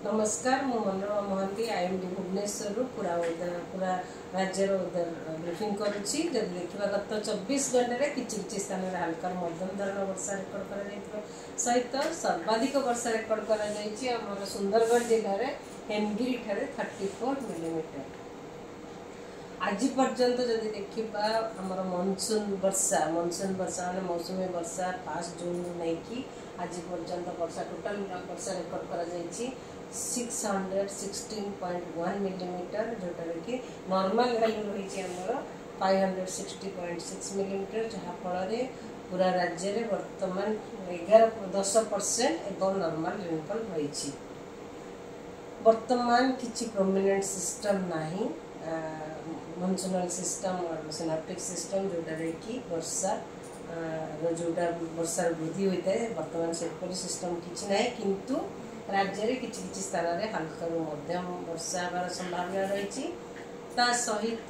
नमस्कार मु मनोरमा महांती आईएमडी भुवनेश्वर पूरा राज्यर ब्रीफिंग करुच्ची जब देखा गत 24 घंटे किसी स्थान में हल्का मध्यम धरण वर्षा रेकर्ड कर सहित सर्वाधिक वर्षा रेकर्ड कर सुंदरगढ़ जिले में हेमगिरी ठारे 34 मिलीमीटर। आज पर्यंत जदि देखा आमर मनसून वर्षा माने मौसुमी वर्षा 5 जून नहीं कि आज पर्यंत वर्षा टोटाल वर्षा रेकर्ड कर 616.1 मिलीमीटर जोटा कि नॉर्मल वैल्यू रही आमर 560.6 मिलीमीटर जहाँफल पूरा राज्य में वर्तमान 10% एवं नॉर्मल रेनफॉल रही। वर्तमान किसी प्रोमिनेंट सिस्टम नहीं मनसूनल सिस्टम और सिनाप्टिक सिस्टम जोटा कि वर्षा जोटा वर्षार वृद्धि होता है वर्तमान से सिस्टम किसी ना किंतु राज्य में किसी स्थान में हल्का मध्यम वर्षा हमार संभावना रही सहित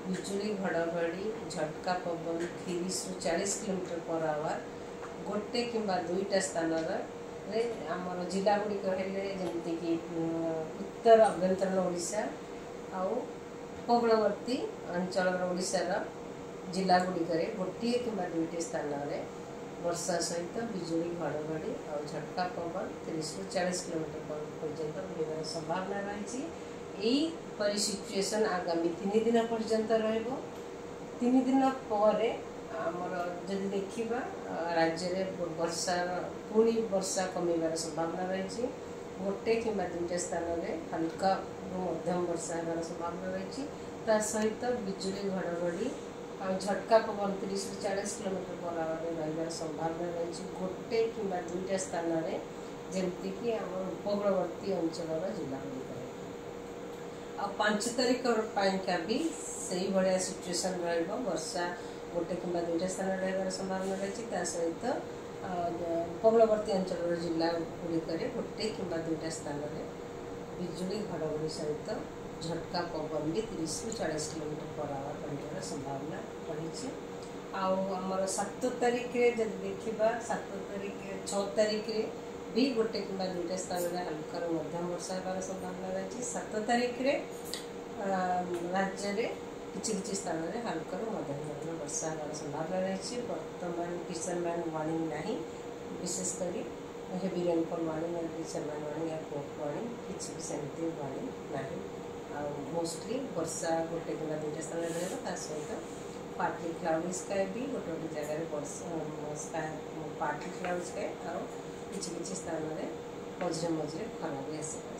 बिजुली घड़घड़ी झटका पवन 30 ରୁ 40 किलोमीटर पर आवर गोटे किंबा दुईटा स्थान आमर जिला गुड़िक जमीक उत्तर अभ्यंतरण ओडिशा आउ उपकूलवर्ती अंचल ओडिशार जिला गुड़िक गोटे किंबा दुईटे स्थान में वर्षा सहित बिजुली घड़घड़ी और झटका पवन 30 ରୁ 40 किलोमीटर पर्यंत होने संभावना रही। यही सिचुएशन आगामी 3 दिन पर्यंत तीन दिन पर आमर जदि देखा राज्य में वर्षा पुणी वर्षा कमिबार संभावना रही गोटे किंबा दुईटा स्थान में हल्का मध्यम वर्षा होगार संभावना रही सहित बिजुली घड़घड़ी और झटका पवन 30 ରୁ 40 किलोमीटर पर आवर रही संभावना रही गोटे किंबा दुईटा स्थान में जमीक आम उपकूलवर्ती अंचल जिला आ 5 तारीख का भी से भाया सिचुएसन वर्षा गोटे किंबा दुईटा स्थान रही संभावना रही सहित उपकूलवर्ती अंचल जिला गुड़िक गोटे किंबा दुईटा स्थान में बिजुली घड़घड़ी सहित झटका पवन भी 30 ରୁ 40 किलोमीटर पर आवर रही संभावना रही। आमर 7 तारीख जब देखा 7 तारीख 6 तारीख भी गोटे कि दुईटा स्थान में हल्का मध्यम वर्षा होगार संभावना रही 7 तारीख राज्य में किसी स्थान में हल्का मध्यम धरण वर्षा होगार संभावना रही। वर्तमान फिशरमैन वार्निंग नहीं विशेषकर हेवी रेनफॉल वार्निंग और फिशरमैन वार्निंग या पोर्ट वार्निंग किसी भी सेमती वार्निंग नहीं मोस्टली वर्षा गोटे कि दुईटा स्थान में रहा सहित पार्टली क्लाउडी स्काई भी गोटे गोटे जगह वर्षा पार्टली क्लाउडी स्काई और किसी स्थान में मझे मझे खरा भी आसपार।